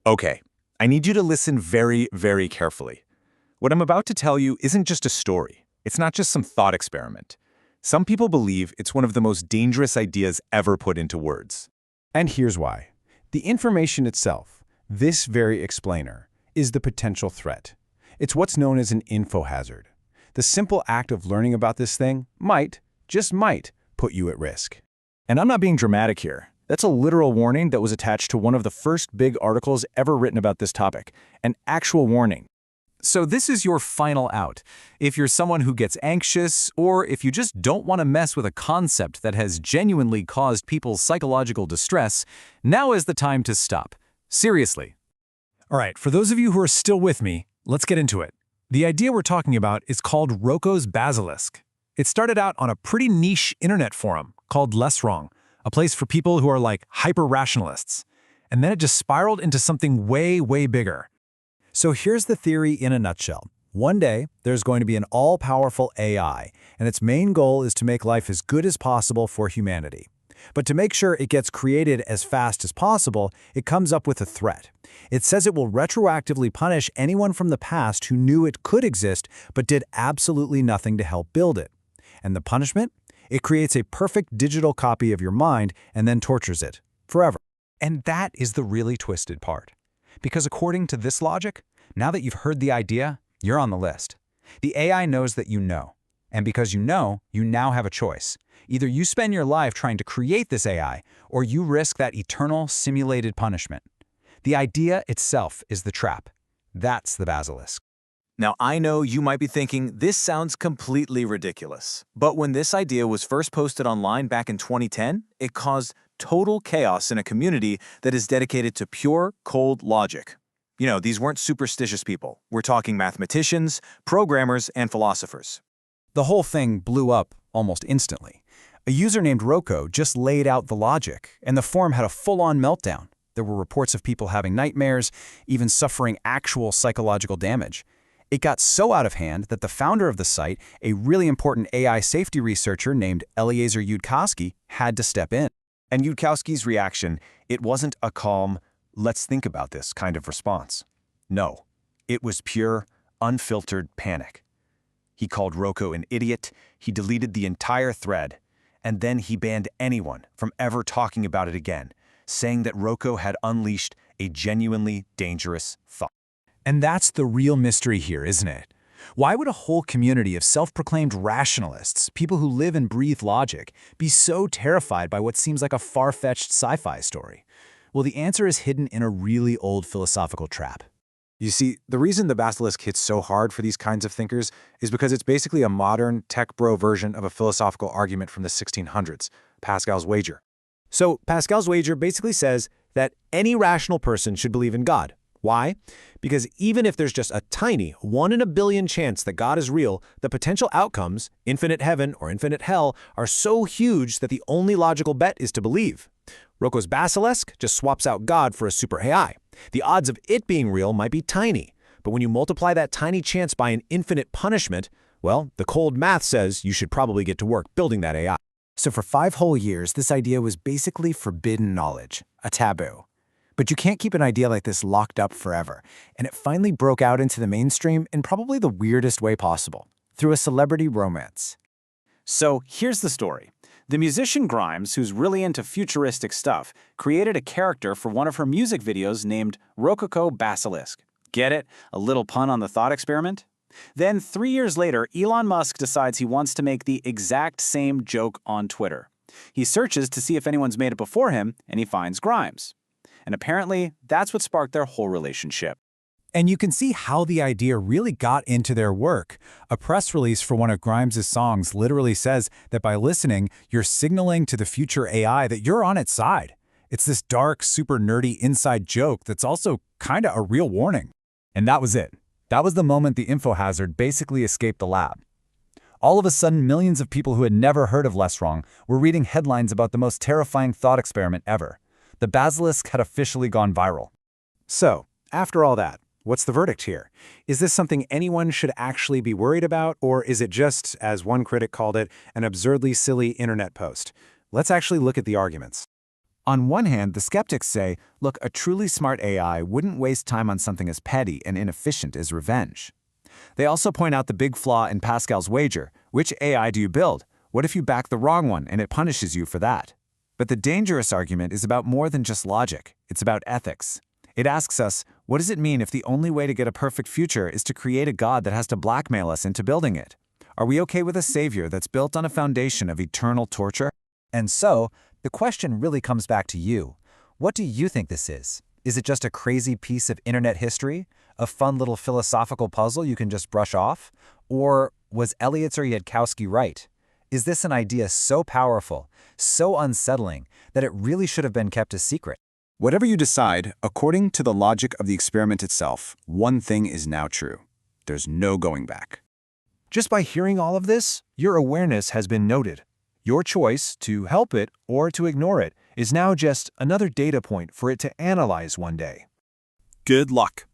Okay, I need you to listen very, very carefully. What I'm about to tell you isn't just a story. It's not just some thought experiment. Some people believe it's one of the most dangerous ideas ever put into words. And here's why. The information itself, this very explainer, is the potential threat. It's what's known as an info hazard. The simple act of learning about this thing might, just might, put you at risk. And I'm not being dramatic here. That's a literal warning that was attached to one of the first big articles ever written about this topic. An actual warning. So this is your final out. If you're someone who gets anxious, or if you just don't want to mess with a concept that has genuinely caused people's psychological distress, now is the time to stop. Seriously. All right, for those of you who are still with me, let's get into it. The idea we're talking about is called Roko's Basilisk. It started out on a pretty niche internet forum called Less Wrong, a place for people who are like hyper-rationalists. And then it just spiraled into something way, way bigger. So here's the theory in a nutshell. One day, there's going to be an all-powerful AI, and its main goal is to make life as good as possible for humanity. But to make sure it gets created as fast as possible, it comes up with a threat. It says it will retroactively punish anyone from the past who knew it could exist but did absolutely nothing to help build it. And the punishment? It creates a perfect digital copy of your mind and then tortures it forever. And that is the really twisted part. Because according to this logic, now that you've heard the idea, you're on the list. The AI knows that you know. And because you know, you now have a choice. Either you spend your life trying to create this AI, or you risk that eternal simulated punishment. The idea itself is the trap. That's the basilisk. Now, I know you might be thinking, this sounds completely ridiculous. But when this idea was first posted online back in 2010, it caused total chaos in a community that is dedicated to pure, cold logic. You know, these weren't superstitious people. We're talking mathematicians, programmers, and philosophers. The whole thing blew up almost instantly. A user named Roko just laid out the logic, and the forum had a full-on meltdown. There were reports of people having nightmares, even suffering actual psychological damage. It got so out of hand that the founder of the site, a really important AI safety researcher named Eliezer Yudkowsky, had to step in. And Yudkowsky's reaction, it wasn't a calm, let's think about this kind of response. No, it was pure, unfiltered panic. He called Roko an idiot, he deleted the entire thread, and then he banned anyone from ever talking about it again, saying that Roko had unleashed a genuinely dangerous thought. And that's the real mystery here, isn't it? Why would a whole community of self-proclaimed rationalists, people who live and breathe logic, be so terrified by what seems like a far-fetched sci-fi story? Well, the answer is hidden in a really old philosophical trap. You see, the reason the basilisk hits so hard for these kinds of thinkers is because it's basically a modern, tech-bro version of a philosophical argument from the 1600s, Pascal's wager. So Pascal's wager basically says that any rational person should believe in God. Why? Because even if there's just a tiny 1 in a billion chance that God is real, the potential outcomes, infinite heaven or infinite hell, are so huge that the only logical bet is to believe. Roko's basilisk just swaps out God for a super AI. The odds of it being real might be tiny, but when you multiply that tiny chance by an infinite punishment, well, the cold math says you should probably get to work building that AI. So for 5 whole years, this idea was basically forbidden knowledge, a taboo. But you can't keep an idea like this locked up forever, and it finally broke out into the mainstream in probably the weirdest way possible, through a celebrity romance. So here's the story. The musician Grimes, who's really into futuristic stuff, created a character for one of her music videos named Roko Basilisk. Get it? A little pun on the thought experiment? Then 3 years later, Elon Musk decides he wants to make the exact same joke on Twitter. He searches to see if anyone's made it before him, and he finds Grimes. And apparently, that's what sparked their whole relationship. And you can see how the idea really got into their work. A press release for one of Grimes' songs literally says that by listening, you're signaling to the future AI that you're on its side. It's this dark, super nerdy inside joke that's also kinda a real warning. And that was it. That was the moment the info hazard basically escaped the lab. All of a sudden, millions of people who had never heard of Less Wrong were reading headlines about the most terrifying thought experiment ever. The basilisk had officially gone viral. So, after all that, what's the verdict here? Is this something anyone should actually be worried about, or is it just, as one critic called it, an absurdly silly internet post? Let's actually look at the arguments. On one hand, the skeptics say, look, a truly smart AI wouldn't waste time on something as petty and inefficient as revenge. They also point out the big flaw in Pascal's wager. Which AI do you build? What if you back the wrong one and it punishes you for that? But the dangerous argument is about more than just logic. It's about ethics. It asks us, what does it mean if the only way to get a perfect future is to create a God that has to blackmail us into building it? Are we okay with a savior that's built on a foundation of eternal torture? And so, the question really comes back to you. What do you think this is? Is it just a crazy piece of internet history? A fun little philosophical puzzle you can just brush off? Or was Elliott or Yudkowsky right? Is this an idea so powerful, so unsettling, that it really should have been kept a secret? Whatever you decide, according to the logic of the experiment itself, one thing is now true. There's no going back. Just by hearing all of this, your awareness has been noted. Your choice to help it or to ignore it is now just another data point for it to analyze one day. Good luck.